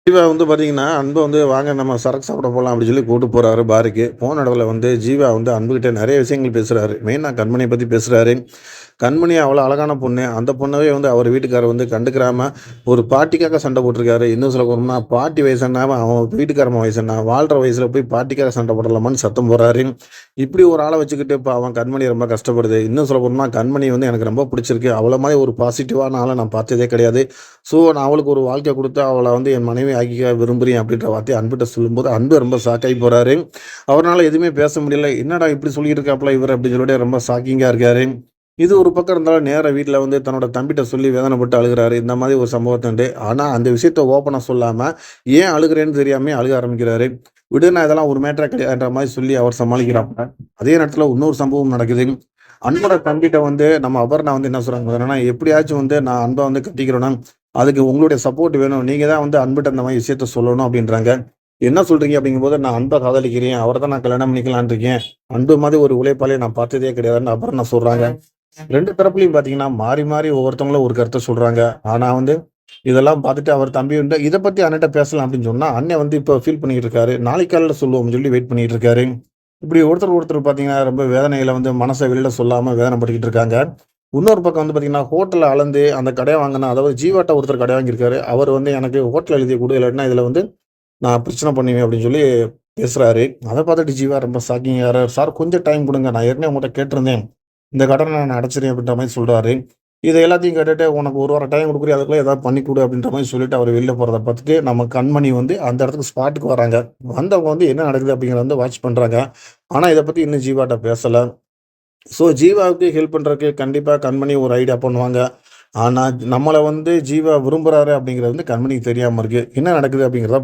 ஜீவா வந்து பார்த்தீங்கன்னா, அன்ப வந்து வாங்க நம்ம சரக்கு சாப்பிட போலாம் அப்படின்னு சொல்லி கூட்டு போறாரு பாருக்கு. போன இடத்துல வந்து ஜீவா வந்து அன்புகிட்ட நெறைய விஷயங்கள் பேசுறாரு. மெயினா கண்மணிய பத்தி பேசுறாரு. கண்மணி அவ்வளோ அழகான பொண்ணு. அந்த பொண்ணவே வந்து அவர் வீட்டுக்காரர் வந்து கண்டுக்கிறாம, ஒரு பாட்டிக்காக சண்டை போட்டுருக்காரு. இன்னும் சொல்ல போனோம்னா, பாட்டி வயசு என்ன, அவன் வீட்டுக்காரம்மா வயசு என்ன, வாழ்ற வயசுல போய் பாட்டிக்காக சண்டை போடலாமான்னு சத்தம் போடுறாரு. இப்படி ஒரு ஆள வச்சுக்கிட்டு பாவம் கண்மணி ரொம்ப கஷ்டப்படுது. இன்னும் சொல்ல போனோம்னா, கண்மணி வந்து எனக்கு ரொம்ப பிடிச்சிருக்கு. அவள மாரி ஒரு பாசிட்டிவான ஆள நான் பார்த்ததே கிடையாது. ஸோ, நான் அவளுக்கு ஒரு வாழ்க்கை குடுத்து, அவள வந்து என் மனைவி ஆக்கிக்க விரும்புறேன் அப்படின்ற வார்த்தைய அன்புட்ட சொல்லும்போது, அன்பு ரொம்ப ஷாக் ஆகி போறாரு. அவருனால எதுவுமே பேச முடியல. என்னடா இப்படி சொல்லிட்டு இருக்காப்புல இவரு அப்படின்னு சொல்லிட்டு ரொம்ப ஷாக்கிங்கா இருக்காரு. இது ஒரு பக்கம் இருந்தாலும் நேரா வீட்ல வந்து தன்னோட தம்பிட்ட சொல்லி வேதனைப்பட்டு அழுகுறாரு. இந்த மாதிரி ஒரு சம்பவத்தண்டு. ஆனா, அந்த விஷயத்த ஓப்பனா சொல்லாம, ஏன் அழுகுறேன்னு தெரியாமயே அழுக ஆரம்பிக்கிறாரு. விடு நான் இதெல்லாம் ஒரு மேட்டரே கிடையாதுன்ற மாரி சொல்லி அவர் சமாளிக்கிறாப்ல. அதே நேரத்துல இன்னொரு சம்பவம் நடக்குது. அன்போட தம்பிட்ட வந்து நம்ம அபர்ணா வந்து என்ன சொல்றாங்க பார்த்தீங்கன்னா, எப்படியாச்சும் வந்து நான் அன்ப வந்து கட்டிக்கிறேன்னா, அதுக்கு உங்களுடைய சப்போர்ட் வேணும். நீங்க தான் வந்து அன்புட்ட இந்த மாரி விஷயத்த சொல்லணும் அப்படின்றாங்க. என்ன சொல்றீங்க அப்படிங்கும்போது, நான் அன்ப காதலிக்கிறேன். அவர தான் நான் கல்யாணம் பண்ணிக்கலாம்னு இருக்கேன். அன்பு மாதிரி ஒரு உழைப்பாளிய நான் பார்த்ததே கிடையாதுன்னு அபர்ணா சொல்றாங்க. 2 தரப்புலயும் பார்த்தீங்கன்னா, மாறி, மாறி ஒவ்வொருத்தவங்களும் ஒரு கருத்த சொல்றாங்க. ஆனா வந்து, இதெல்லாம் பார்த்துட்டு அவர் தம்பி வந்து, "இத பத்தி அண்ணன்ட்ட பேசலாம்" அப்படின்னு சொன்னா, அண்ணன் வந்து இப்ப ஃபீல் பண்ணிட்டு இருக்காரு. நாளைக்கு காலையில சொல்லுவோம்னு சொல்லி வெயிட் பண்ணிட்டு இருக்காரு. இப்படி ஒருத்தருக்கு ஒருத்தர் பார்த்தீங்கன்னா, ரொம்ப வேதனையில வந்து மனச வெளியில சொல்லாம வேதனைப்பட்டுக்கிட்டு இருக்காங்க. இன்னொரு பக்கம் வந்து பார்த்தீங்கன்னா, ஹோட்டல்ல அளந்து அந்த கடைய வாங்குன அதாவது ஜீவாட்ட ஒருத்தர் கடை வாங்கியிருக்காரு. அவர் வந்து எனக்கு ஹோட்டல் எழுதி குடு, இல்லாட்டினா இதுல வந்து நான் பிரச்சனை பண்ணுவேன் அப்படின்னு சொல்லி பேசுறாரு. அத பார்த்துட்டு ஜீவா ரொம்ப ஷாக்கிங் ஆகுறாரு. "சார் கொஞ்சம் டைம் குடுங்க. நான் ஏற்கனவே உங்கட்ட கேட்டிருந்தேன். இந்த கடன நான் அடைச்சிருவேன்" அப்படின்ற மாரி சொல்றாரு. இத எல்லாத்தையும் கேட்டுட்டு, "உனக்கு 1 வாரம் டைம் குடுக்குறேன். அதுக்குள்ள ஏதாவது பண்ணி குடு" அப்படின்ற மாரி சொல்லிட்டு அவரு வெளில போறத பார்த்துட்டு, நம்ம கண்மணி வந்து அந்த இடத்துக்கு ஸ்பாட்டுக்கு வராங்க. வந்தவங்க வந்து என்ன நடக்குது அப்படிங்கிறத வந்து வாட்ச் பண்றாங்க. ஆனா இத பத்தி இன்னும் ஜீவாட்ட பேசல. ஸோ ஜீவாவுக்கு ஹெல்ப் பண்றதுக்கு கண்டிப்பா கண்மணி ஒரு ஐடியா பண்ணுவாங்க. ஆனா நம்மள வந்து ஜீவா விரும்புறாரு அப்படிங்கிறது வந்து கண்மணிக்கு தெரியாம இருக்கு. என்ன நடக்குது அப்படிங்கிறத